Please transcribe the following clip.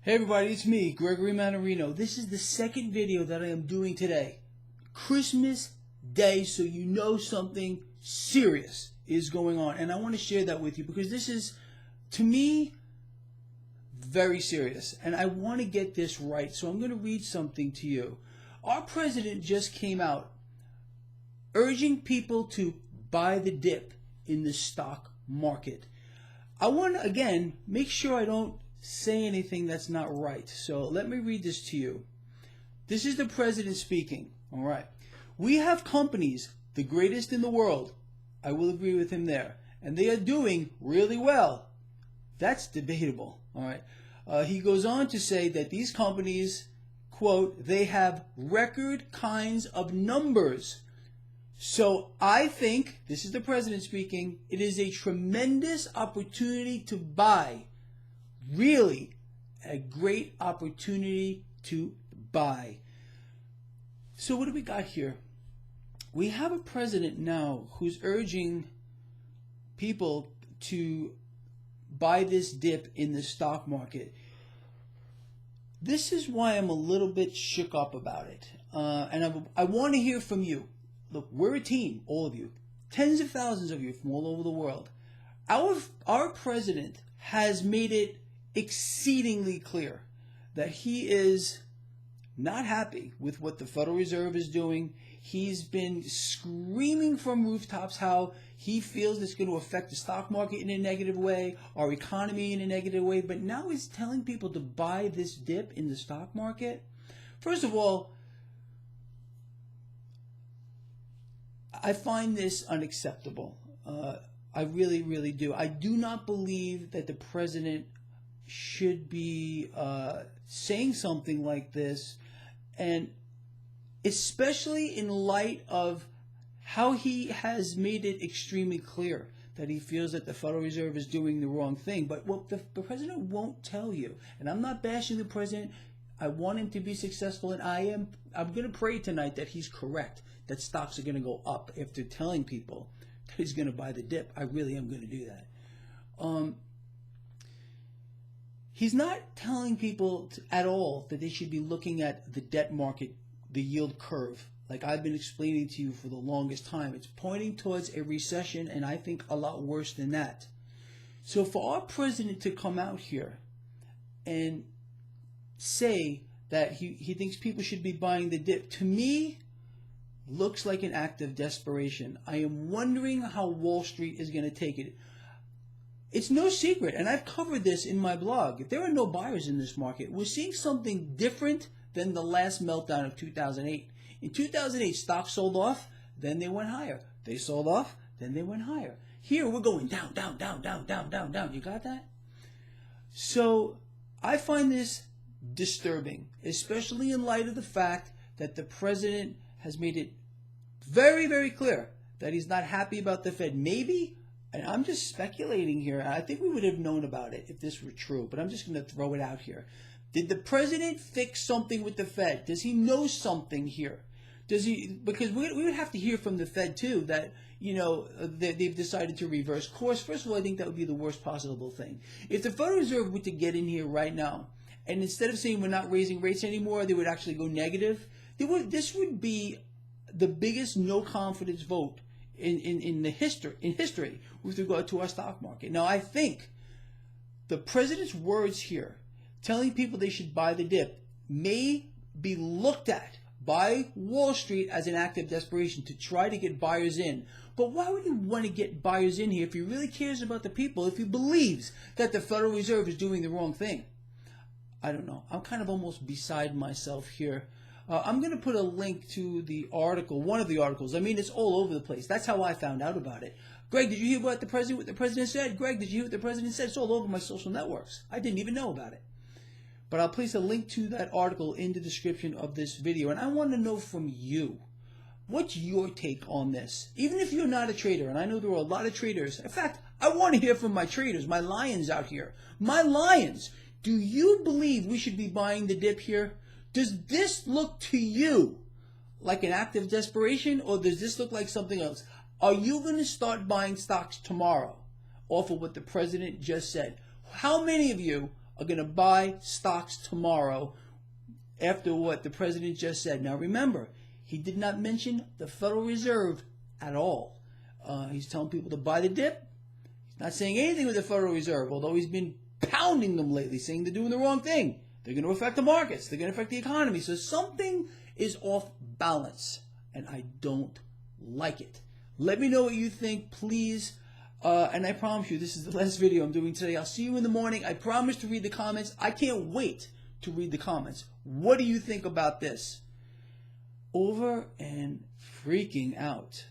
Hey everybody, it's me, Gregory Mannarino. This is the second video that I am doing today. Christmas Day, so you know something serious is going on. And I want to share that with you because this is, to me, very serious. And I want to get this right, so I'm going to read something to you. Our president just came out urging people to buy the dip in the stock market. I want to, again, make sure I don't say anything that's not right. So let me read this to you. This is the president speaking. All right. We have companies, the greatest in the world. I will agree with him there. And they are doing really well. That's debatable. All right. He goes on to say that these companies, quote, they have record kinds of numbers. So I think, this is the president speaking, it is a tremendous opportunity to buy. Really a great opportunity to buy. So what do we got here? We have a president now who's urging people to buy this dip in the stock market. This is why I'm a little bit shook up about it. And I want to hear from you. Look, we're a team, all of you. Tens of thousands of you from all over the world. Our president has made it exceedingly clear that he is not happy with what the Federal Reserve is doing. He's been screaming from rooftops how he feels it's going to affect the stock market in a negative way, our economy in a negative way, but now he's telling people to buy this dip in the stock market. First of all, I find this unacceptable. I really, really do. I do not believe that the president should be saying something like this, and especially in light of how he has made it extremely clear that he feels that the Federal Reserve is doing the wrong thing. But what the president won't tell you, and I'm not bashing the president, I want him to be successful, and I'm going to pray tonight that he's correct, that stocks are going to go up after telling people that he's going to buy the dip. I really am going to do that. He's not telling people at all that they should be looking at the debt market, the yield curve, like I've been explaining to you for the longest time. It's pointing towards a recession, and I think a lot worse than that. So for our president to come out here and say that he thinks people should be buying the dip, to me, looks like an act of desperation. I am wondering how Wall Street is going to take it. It's no secret, and I've covered this in my blog. There are no buyers in this market. We're seeing something different than the last meltdown of 2008. In 2008, stocks sold off, then they went higher. They sold off, then they went higher. Here, we're going down, down, down, down, down, down, down. You got that? So I find this disturbing, especially in light of the fact that the president has made it very, very clear that he's not happy about the Fed. Maybe, and I'm just speculating here, I think we would have known about it if this were true, but I'm just going to throw it out here. Did the president fix something with the Fed? Does he know something here? Does he? Because we would have to hear from the Fed too that, you know, they've decided to reverse course. First of all, I think that would be the worst possible thing. If the Federal Reserve were to get in here right now, and instead of saying we're not raising rates anymore, they would actually go negative, this would be the biggest no confidence vote in history with regard to our stock market. Now, I think the president's words here, telling people they should buy the dip, may be looked at by Wall Street as an act of desperation to try to get buyers in. But why would you want to get buyers in here if he really cares about the people, if he believes that the Federal Reserve is doing the wrong thing? I don't know. I'm kind of almost beside myself here. I'm going to put a link to the article, one of the articles. I mean, it's all over the place. That's how I found out about it. Greg, did you hear what the president said? Greg, did you hear what the president said? It's all over my social networks. I didn't even know about it. But I'll place a link to that article in the description of this video. And I want to know from you, what's your take on this? Even if you're not a trader, and I know there are a lot of traders. In fact, I want to hear from my traders, my lions out here. My lions, do you believe we should be buying the dip here? Does this look to you like an act of desperation, or does this look like something else? Are you going to start buying stocks tomorrow off of what the president just said? How many of you are going to buy stocks tomorrow after what the president just said. Now remember, he did not mention the Federal Reserve at all. He's telling people to buy the dip. He's not saying anything with the Federal Reserve, although he's been pounding them lately, saying they're doing the wrong thing. They're going to affect the markets. They're going to affect the economy. So something is off balance, and I don't like it. Let me know what you think, please. And I promise you, this is the last video I'm doing today. I'll see you in the morning. I promise to read the comments. I can't wait to read the comments. What do you think about this? Over and freaking out.